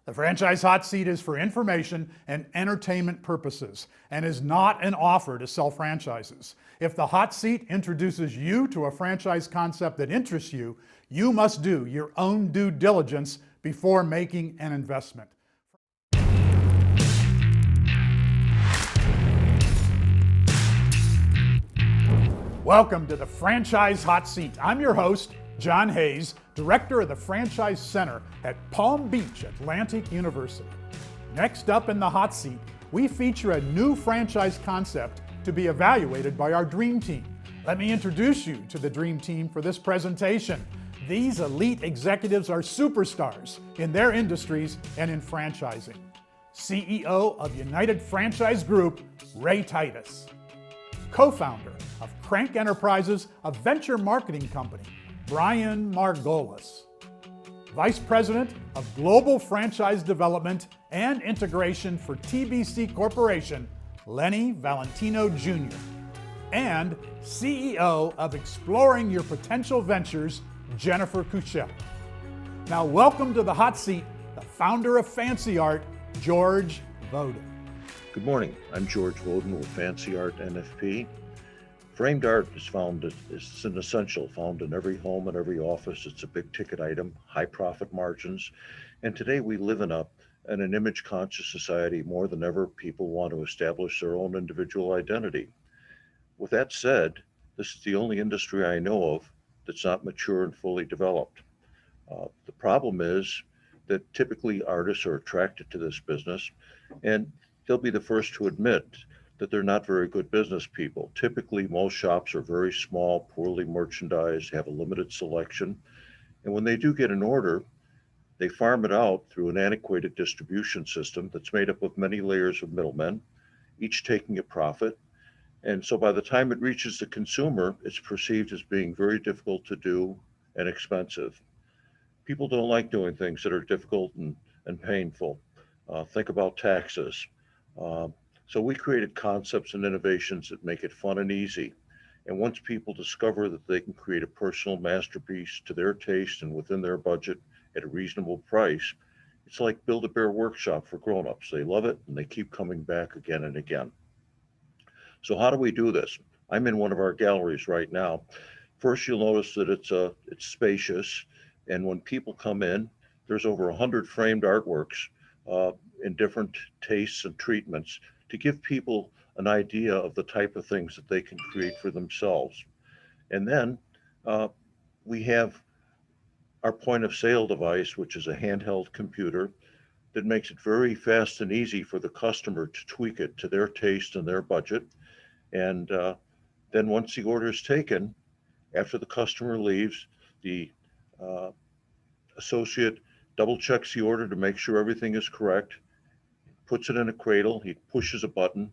The franchise hot seat is for information and entertainment purposes and is not an offer to sell franchises. If the hot seat introduces you to a franchise concept that interests you, you must do your own due diligence before making an investment. Welcome to the Franchise Hot Seat. I'm your host, John Hayes, Director of the Franchise Center at Palm Beach Atlantic University. Next up in the hot seat, we feature a new franchise concept to be evaluated by our Dream Team. Let me introduce you to the Dream Team for this presentation. These elite executives are superstars in their industries and in franchising. CEO of United Franchise Group, Ray Titus. Co-founder of Crank Enterprises, a venture marketing company, Brian Margolis. Vice President of Global Franchise Development and Integration for TBC Corporation, Lenny Valentino Jr. And CEO of Exploring Your Potential Ventures, Jennifer Kuchel. Now welcome to the hot seat, the founder of Fancy Art, George Voden. Good morning, I'm George Voden with Fancy Art NFP. Framed art is an essential found in every home and every office. It's a big ticket item, high profit margins. And today we live in an image conscious society. More than ever, people want to establish their own individual identity. With that said, this is the only industry I know of that's not mature and fully developed. The problem is that typically artists are attracted to this business, and they'll be the first to admit that they're not very good business people. Typically, most shops are very small, poorly merchandised, have a limited selection. And when they do get an order, they farm it out through an antiquated distribution system that's made up of many layers of middlemen, each taking a profit. And so by the time it reaches the consumer, it's perceived as being very difficult to do and expensive. People don't like doing things that are difficult and painful. Think about taxes. So we created concepts and innovations that make it fun and easy. And once people discover that they can create a personal masterpiece to their taste and within their budget at a reasonable price, it's like Build-A-Bear Workshop for grown-ups. They love it and they keep coming back again and again. So how do we do this? I'm in one of our galleries right now. First, you'll notice that it's spacious. And when people come in, there's over 100 framed artworks in different tastes and treatments to give people an idea of the type of things that they can create for themselves. And then we have our point of sale device, which is a handheld computer that makes it very fast and easy for the customer to tweak it to their taste and their budget. And then once the order is taken, after the customer leaves, the associate double checks the order to make sure everything is correct, puts it in a cradle, he pushes a button,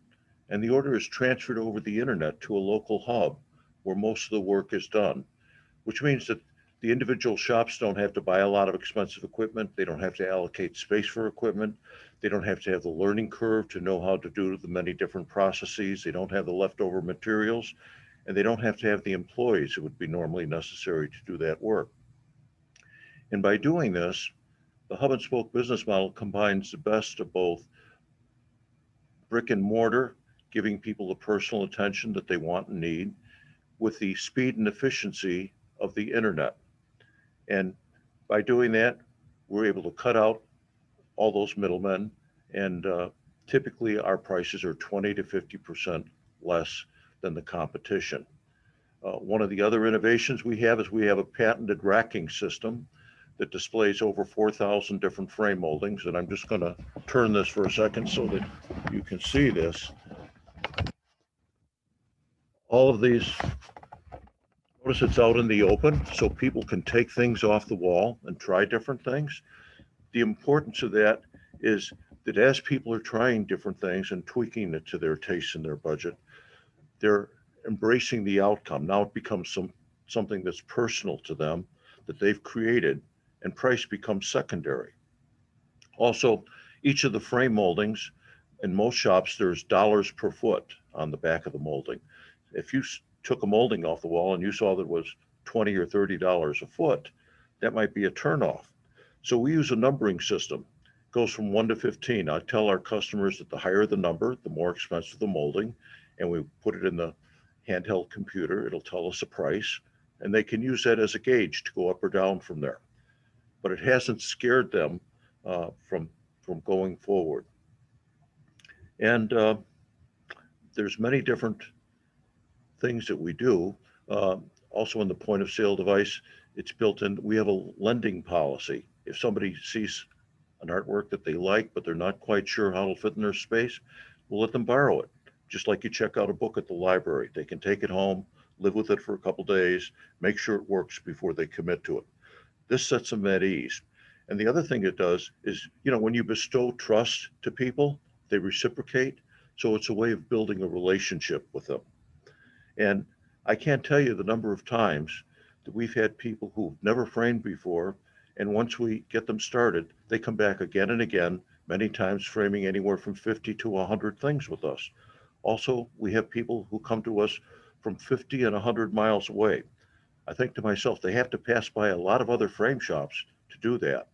and the order is transferred over the internet to a local hub where most of the work is done, which means that the individual shops don't have to buy a lot of expensive equipment. They don't have to allocate space for equipment. They don't have to have the learning curve to know how to do the many different processes. They don't have the leftover materials, and they don't have to have the employees that would be normally necessary to do that work. And by doing this, the hub and spoke business model combines the best of both brick and mortar, giving people the personal attention that they want and need, with the speed and efficiency of the internet. And by doing that, we're able to cut out all those middlemen, and typically our prices are 20 to 50% less than the competition. One of the other innovations we have is we have a patented racking system that displays over 4,000 different frame moldings. And I'm just going to turn this for a second so that you can see this. All of these, notice it's out in the open so people can take things off the wall and try different things. The importance of that is that as people are trying different things and tweaking it to their taste and their budget, they're embracing the outcome. Now it becomes something that's personal to them that they've created, and price becomes secondary. Also, each of the frame moldings, in most shops, there's dollars per foot on the back of the molding. If you took a molding off the wall and you saw that it was $20 or $30 a foot, that might be a turnoff. So we use a numbering system. goes from 1 to 15. I tell our customers that the higher the number, the more expensive the molding, and we put it in the handheld computer. It'll tell us a price, and they can use that as a gauge to go up or down from there. But it hasn't scared them from going forward. And there's many different things that we do. Also, in the point of sale device, it's built in. We have a lending policy. If somebody sees an artwork that they like, but they're not quite sure how it'll fit in their space, we'll let them borrow it. Just like you check out a book at the library, they can take it home, live with it for a couple days, make sure it works before they commit to it. This sets them at ease. And the other thing it does is, when you bestow trust to people, they reciprocate. So it's a way of building a relationship with them. And I can't tell you the number of times that we've had people who've never framed before. And once we get them started, they come back again and again, many times framing anywhere from 50 to 100 things with us. Also, we have people who come to us from 50 and 100 miles away. I think to myself, they have to pass by a lot of other frame shops to do that.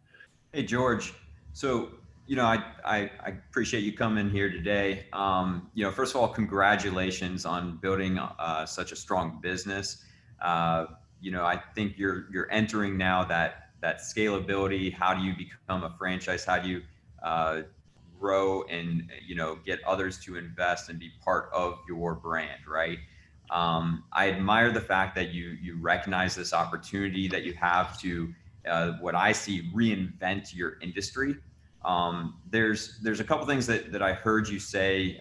Hey, George. So, I appreciate you coming here today. First of all, congratulations on building such a strong business. I think you're entering now that scalability. How do you become a franchise? How do you grow and get others to invest and be part of your brand, right? I admire the fact that you recognize this opportunity that you have to what I see reinvent your industry. There's a couple things that I heard you say.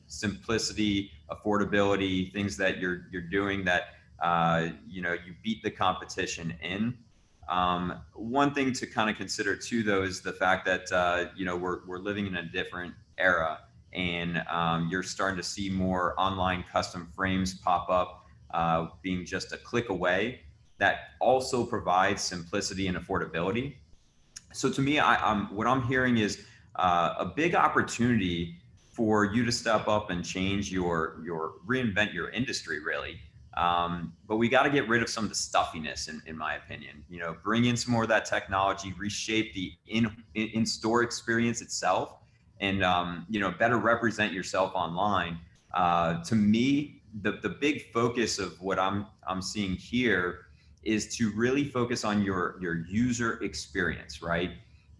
Simplicity, affordability, things that you're doing that you beat the competition in. One thing to kind of consider too, though, is the fact that we're living in a different era, and you're starting to see more online custom frames pop up, being just a click away. That also provides simplicity and affordability. So to me, what I'm hearing is a big opportunity for you to step up and change your reinvent your industry, really. But we got to get rid of some of the stuffiness, in my opinion. Bring in some more of that technology, reshape the in-store experience itself, and better represent yourself online. To me, the big focus of what I'm seeing here is to really focus on your user experience, right?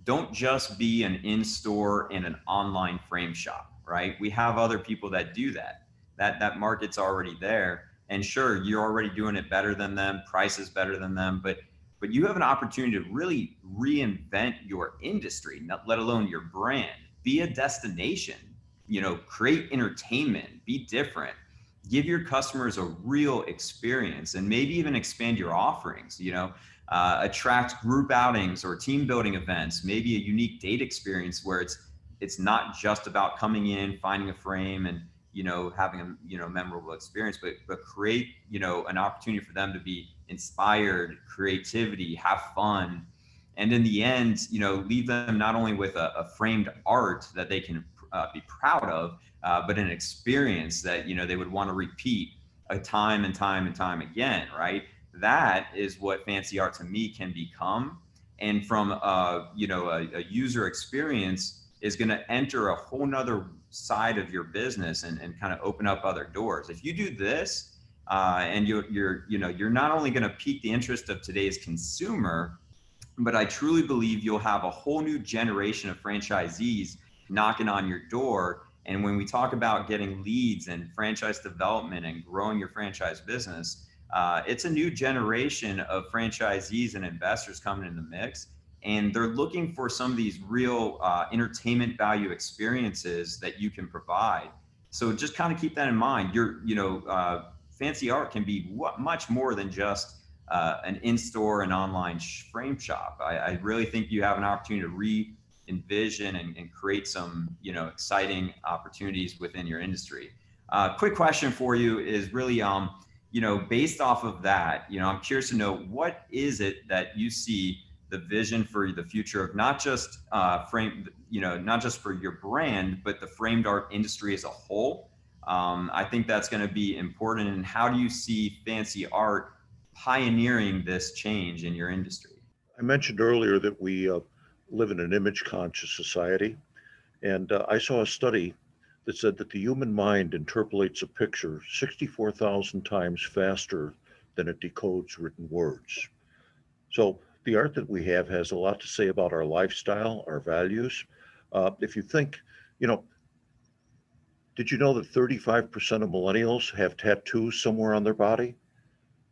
Don't just be an in-store and an online frame shop, right? We have other people that do that. That market's already there. And sure, you're already doing it better than them, price is better than them, but you have an opportunity to really reinvent your industry, not let alone your brand. Be a destination, create entertainment, be different, give your customers a real experience, and maybe even expand your offerings. Attract group outings or team building events, maybe a unique date experience where it's not just about coming in, finding a frame, and having a memorable experience, but create an opportunity for them to be inspired, creativity, have fun, and in the end, leave them not only with a framed art that they can be proud of, but an experience that they would want to repeat a time and time and time again, right? That is what fancy art to me can become. And from a user experience is going to enter a whole nother side of your business and kind of open up other doors. If you do this, and you're not only going to pique the interest of today's consumer, but I truly believe you'll have a whole new generation of franchisees knocking on your door. And when we talk about getting leads and franchise development and growing your franchise business, it's a new generation of franchisees and investors coming in the mix. And they're looking for some of these real entertainment value experiences that you can provide. So just kind of keep that in mind. Fancy art can be much more than just an in-store and online frame shop. I really think you have an opportunity to re-envision and create some exciting opportunities within your industry. Quick question for you is really based off of that, I'm curious to know, what is it that you see the vision for the future of not just not just for your brand, but the framed art industry as a whole? I think that's going to be important. And how do you see fancy art pioneering this change in your industry? I mentioned earlier that we live in an image-conscious society. And I saw a study that said that the human mind interpolates a picture 64,000 times faster than it decodes written words. So the art that we have has a lot to say about our lifestyle, our values. If you think, you know, did you know that 35% of millennials have tattoos somewhere on their body?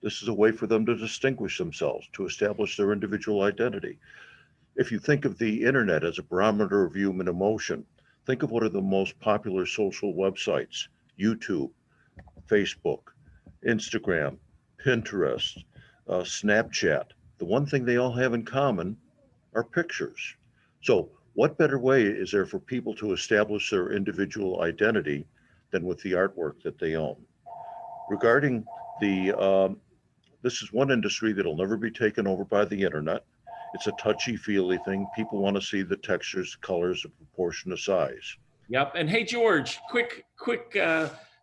This is a way for them to distinguish themselves, to establish their individual identity. If you think of the internet as a barometer of human emotion, think of what are the most popular social websites: YouTube, Facebook, Instagram, Pinterest, Snapchat. The one thing they all have in common are pictures. So, what better way is there for people to establish their individual identity than with the artwork that they own? Regarding this is one industry that'll never be taken over by the internet. It's a touchy-feely thing. People want to see the textures, colors, the proportion of size. Yep. And hey, George, quick,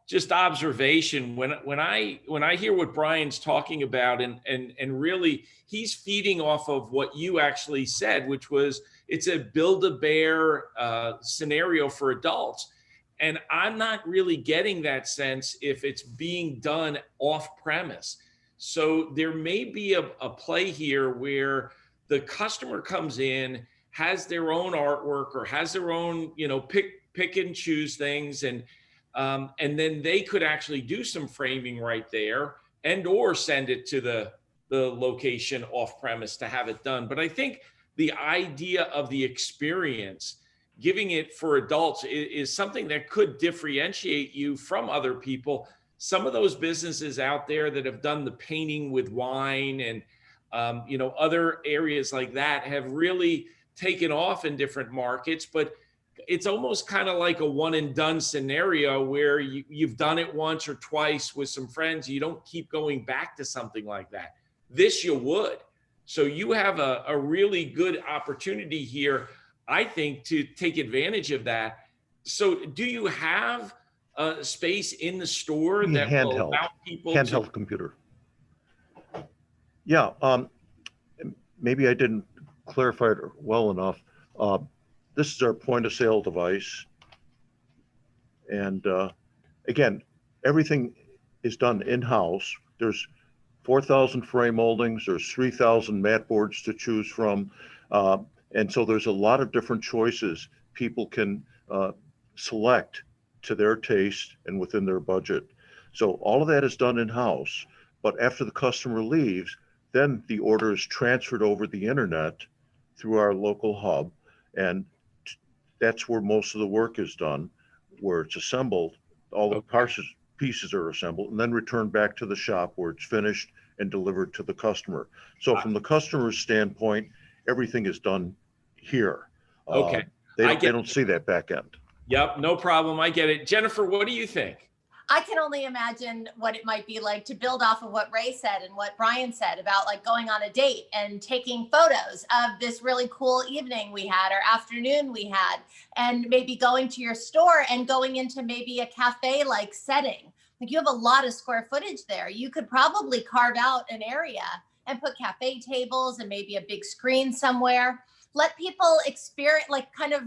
just observation. When I hear what Brian's talking about, and really he's feeding off of what you actually said, which was it's a Build-A-Bear scenario for adults. And I'm not really getting that sense if it's being done off premise. So there may be a play here where the customer comes in, has their own artwork or has their own, pick and choose things, and then they could actually do some framing right there, and or send it to the location off premise to have it done. But I think the idea of the experience, giving it for adults, is something that could differentiate you from other people. Some of those businesses out there that have done the painting with wine and other areas like that have really taken off in different markets, but it's almost kind of like a one and done scenario where you've done it once or twice with some friends. You don't keep going back to something like that. This you would. So you have a really good opportunity here, I think, to take advantage of that. So do you have a space in the store that will allow people handheld computer? Yeah, maybe I didn't clarify it well enough. This is our point of sale device. And again, everything is done in-house. There's 4,000 frame moldings, there's 3,000 mat boards to choose from. And so there's a lot of different choices people can select to their taste and within their budget. So all of that is done in-house. But after the customer leaves, then the order is transferred over the internet through our local hub. And that's where most of the work is done, where it's assembled, all the pieces are assembled, and then returned back to the shop where it's finished and delivered to the customer. So from the customer's standpoint, everything is done here. Okay. They don't see that back end. Yep, no problem. I get it. Jennifer, what do you think? I can only imagine what it might be like to build off of what Ray said and what Brian said about like going on a date and taking photos of this really cool evening we had or afternoon we had, and maybe going to your store and going into maybe a cafe like setting. Like you have a lot of square footage there. You could probably carve out an area and put cafe tables and maybe a big screen somewhere. Let people experience, like kind of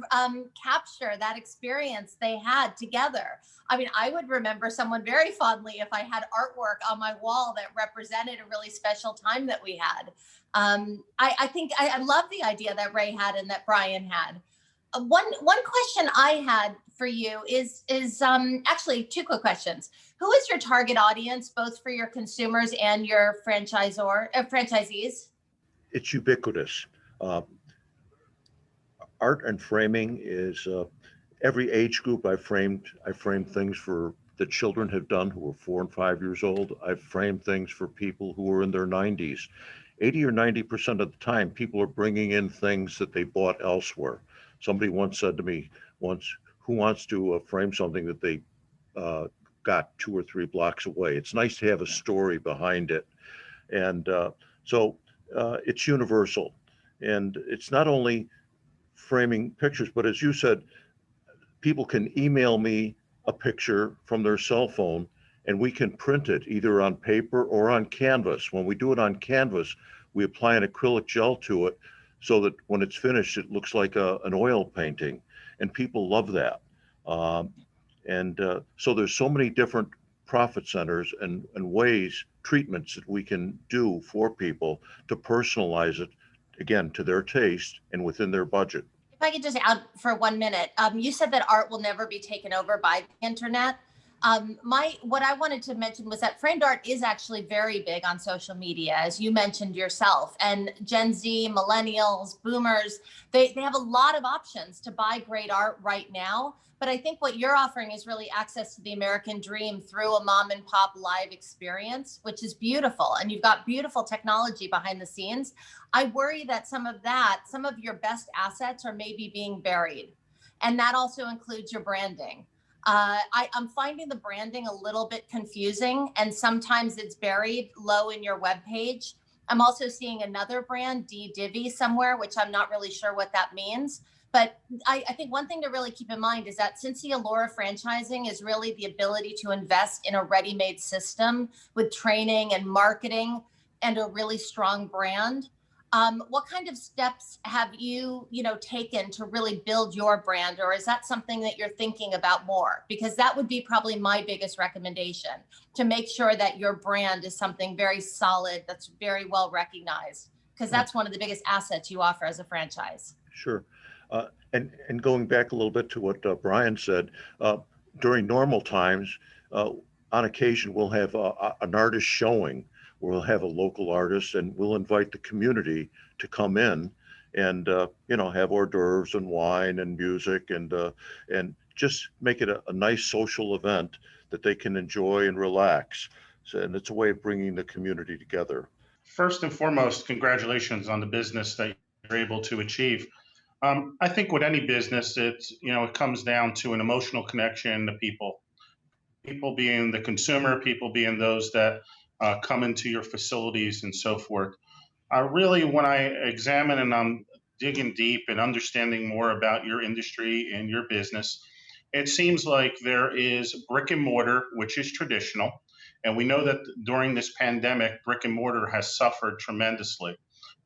capture that experience they had together. I mean, I would remember someone very fondly if I had artwork on my wall that represented a really special time that we had. I think I love the idea that Ray had and that Brian had. One question I had for you is actually two quick questions. Who is your target audience, both for your consumers and your franchisees? It's ubiquitous. Art and framing is every age group. I framed things for that children have done who are 4 and 5 years old. I've framed things for people who are in their 90s. 80 or 90% of the time, people are bringing in things that they bought elsewhere. Somebody once said to me who wants to frame something that they got 2 or 3 blocks away? It's nice to have a story behind it. And so it's universal. And it's not only framing pictures, but as you said, people can email me a picture from their cell phone and we can print it either on paper or on canvas. When we do it on canvas, we apply an acrylic gel to it so that when it's finished, it looks like an oil painting, and people love that. Um, and so there's so many different profit centers and ways, treatments that we can do for people to personalize it, again, to their taste and within their budget. If I could just add for 1 minute, you said that art will never be taken over by the internet. What I wanted to mention was that framed art is actually very big on social media, as you mentioned yourself. And Gen Z, millennials, boomers, they have a lot of options to buy great art right now. But I think what you're offering is really access to the American dream through a mom and pop live experience, which is beautiful. And you've got beautiful technology behind the scenes. I worry that some of your best assets are maybe being buried. And that also includes your branding. I'm finding the branding a little bit confusing, and sometimes it's buried low in your webpage. I'm also seeing another brand, D-Divi, somewhere, which I'm not really sure what that means. But I think one thing to really keep in mind is that since the allure of franchising is really the ability to invest in a ready-made system with training and marketing and a really strong brand, what kind of steps have you taken to really build your brand, or is that something that you're thinking about more? Because that would be probably my biggest recommendation, to make sure that your brand is something very solid, that's very well recognized, because that's one of the biggest assets you offer as a franchise. Sure. And going back a little bit to what Brian said, during normal times, on occasion, we'll have an artist showing. We'll have a local artist, and we'll invite the community to come in and have hors d'oeuvres and wine and music, and just make it a nice social event that they can enjoy and relax. So, and it's a way of bringing the community together. First and foremost, congratulations on the business that you're able to achieve. I think with any business, it comes down to an emotional connection to people. People being the consumer, people being those that come into your facilities and so forth. Really, when I examine and I'm digging deep and understanding more about your industry and your business, it seems like there is brick and mortar, which is traditional. And we know that during this pandemic, brick and mortar has suffered tremendously,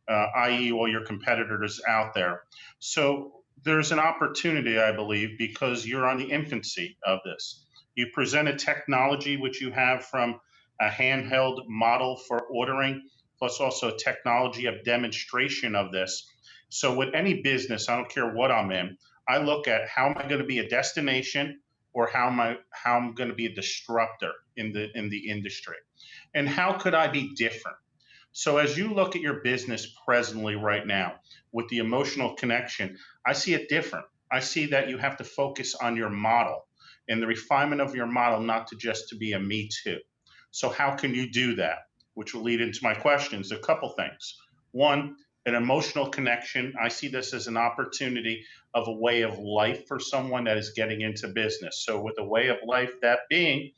i.e., all your competitors out there. So there's an opportunity, I believe, because you're on the infancy of this. You presented technology, which you have from a handheld model for ordering, plus also technology of demonstration of this. So with any business, I don't care what I'm in, I look at how am I going to be a destination, or how I'm going to be a disruptor in the industry, and how could I be different. So as you look at your business presently right now with the emotional connection, I see it different. I see that you have to focus on your model and the refinement of your model, not to just to be a me too. So how can you do that? Which will lead into my questions. A couple things. One, an emotional connection. I see this as an opportunity of a way of life for someone that is getting into business. So with a way of life, that being,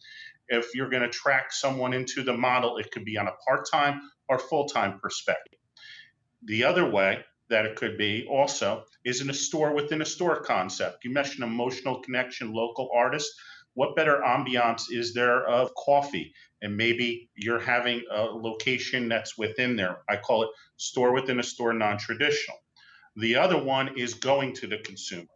if you're going to track someone into the model, it could be on a part-time or full-time perspective. The other way that it could be also is in a store within a store concept. You mentioned emotional connection, local artists. What better ambiance is there of coffee? And maybe you're having a location that's within there. I call it store within a store, non-traditional. The other one is going to the consumer.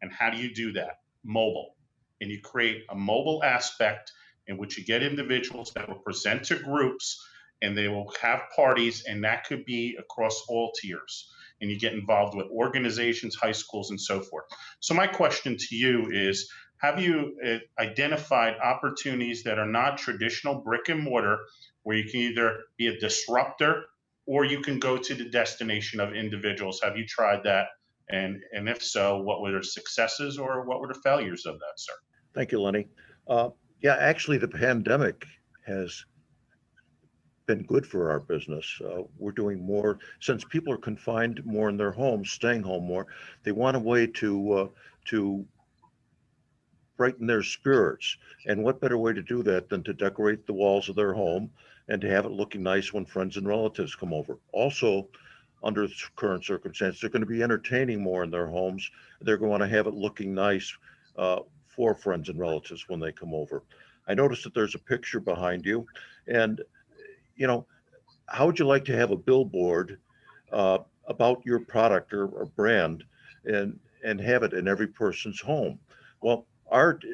And how do you do that? Mobile. And you create a mobile aspect in which you get individuals that will present to groups, and they will have parties, and that could be across all tiers. And you get involved with organizations, high schools, and so forth. So my question to you is, have you identified opportunities that are not traditional brick and mortar, where you can either be a disruptor or you can go to the destination of individuals? Have you tried that? And if so, what were the successes or what were the failures of that, sir? Thank you, Lenny. Yeah, actually, the pandemic has been good for our business. We're doing more since people are confined more in their homes, staying home more. They want a way to brighten their spirits, and what better way to do that than to decorate the walls of their home and to have it looking nice when friends and relatives come over. Also, under current circumstances, they're going to be entertaining more in their homes. They're going to have it looking nice for friends and relatives when they come over. I noticed that there's a picture behind you, and how would you like to have a billboard about your product or brand and have it in every person's home. Well, art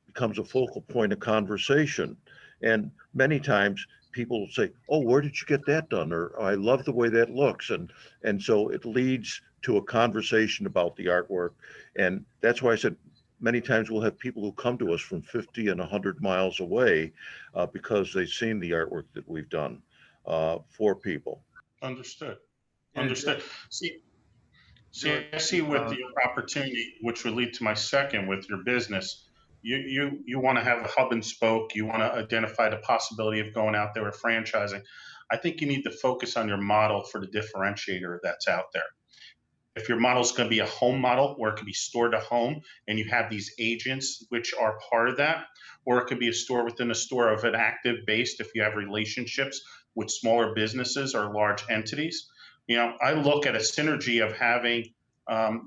becomes a focal point of conversation. And many times people will say, "Oh, where did you get that done?" Or, "Oh, I love the way that looks." And so it leads to a conversation about the artwork. And that's why I said many times we'll have people who come to us from 50 and 100 miles away because they've seen the artwork that we've done for people. Understood. And Understood. See, George, I see with your opportunity, which would lead to my second with your business. You want to have a hub and spoke. You want to identify the possibility of going out there with franchising. I think you need to focus on your model for the differentiator that's out there. If your model is going to be a home model where it can be store to home and you have these agents which are part of that, or it could be a store within a store of an active base if you have relationships with smaller businesses or large entities. I look at a synergy of having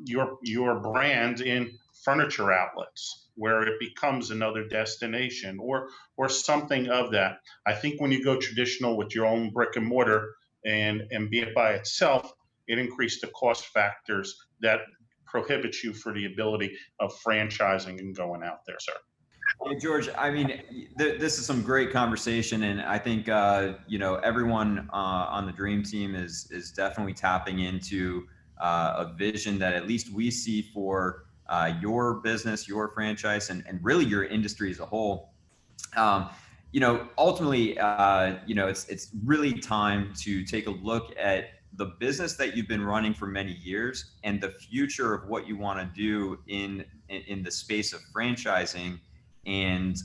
your brand in furniture outlets where it becomes another destination or something of that. I think when you go traditional with your own brick and mortar and be it by itself, it increased the cost factors that prohibits you for the ability of franchising and going out there, sir. Hey, George, I mean, this is some great conversation, and I think everyone on the Dream Team is definitely tapping into a vision that at least we see for your business, your franchise, and really your industry as a whole. Ultimately, it's really time to take a look at the business that you've been running for many years and the future of what you want to do in the space of franchising and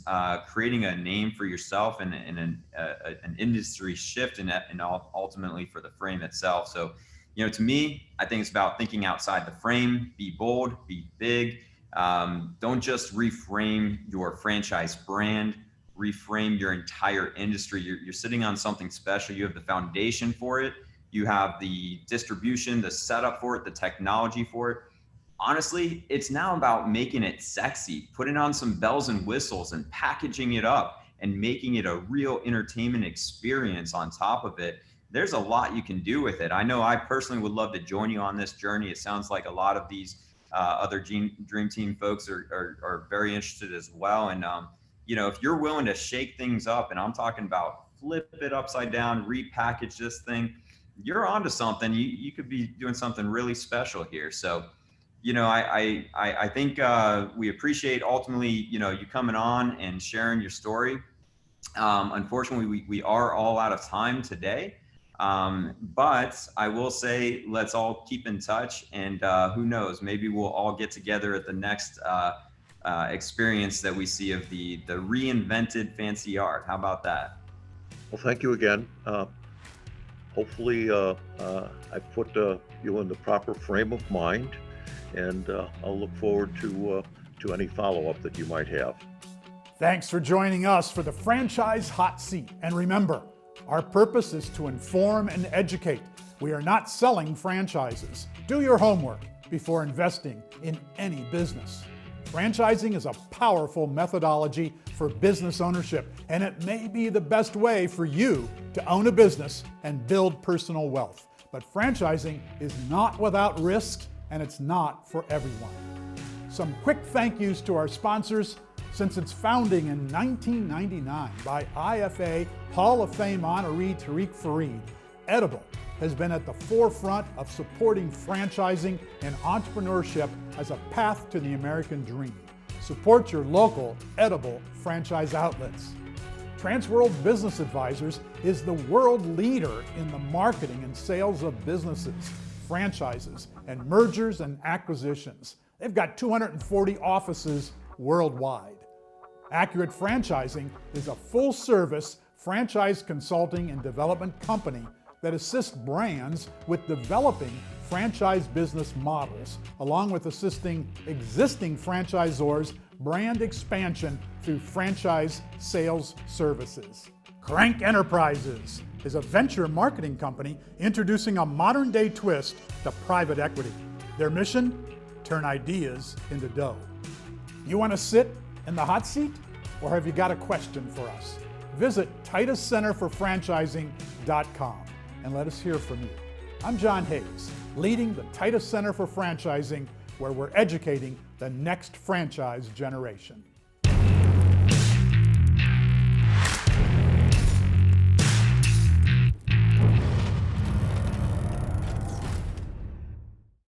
creating a name for yourself and an industry shift and ultimately for the frame itself. So, to me, I think it's about thinking outside the frame, be bold, be big. Don't just reframe your franchise brand, reframe your entire industry. You're sitting on something special. You have the foundation for it. You have the distribution, the setup for it, the technology for it. Honestly, it's now about making it sexy, putting on some bells and whistles and packaging it up and making it a real entertainment experience on top of it. There's a lot you can do with it. I know I personally would love to join you on this journey. It sounds like a lot of these other Dream Team folks are very interested as well. And, if you're willing to shake things up, and I'm talking about flip it upside down, repackage this thing, you're onto something. You could be doing something really special here. So, I think we appreciate ultimately, you coming on and sharing your story. Unfortunately, we are all out of time today. But I will say, let's all keep in touch, and who knows, maybe we'll all get together at the next experience that we see of the reinvented fancy art. How about that? Well, thank you again. Hopefully, I put you in the proper frame of mind, and I'll look forward to any follow-up that you might have. Thanks for joining us for the Franchise Hot Seat. And remember, our purpose is to inform and educate. We are not selling franchises. Do your homework before investing in any business. Franchising is a powerful methodology for business ownership, and it may be the best way for you to own a business and build personal wealth. But franchising is not without risk, and it's not for everyone. Some quick thank yous to our sponsors. Since its founding in 1999 by IFA Hall of Fame honoree Tariq Fareed, Edible has been at the forefront of supporting franchising and entrepreneurship as a path to the American dream. Support your local Edible franchise outlets. Transworld Business Advisors is the world leader in the marketing and sales of businesses, franchises, and mergers and acquisitions. They've got 240 offices worldwide. Accurate Franchising is a full-service franchise consulting and development company that assists brands with developing franchise business models, along with assisting existing franchisors brand expansion through franchise sales services. Crank Enterprises is a venture marketing company introducing a modern-day twist to private equity. Their mission? Turn ideas into dough. You want to sit in the hot seat? Or have you got a question for us? Visit TitusCenterforFranchising.com and let us hear from you. I'm John Hayes, leading the Titus Center for Franchising, where we're educating the next franchise generation.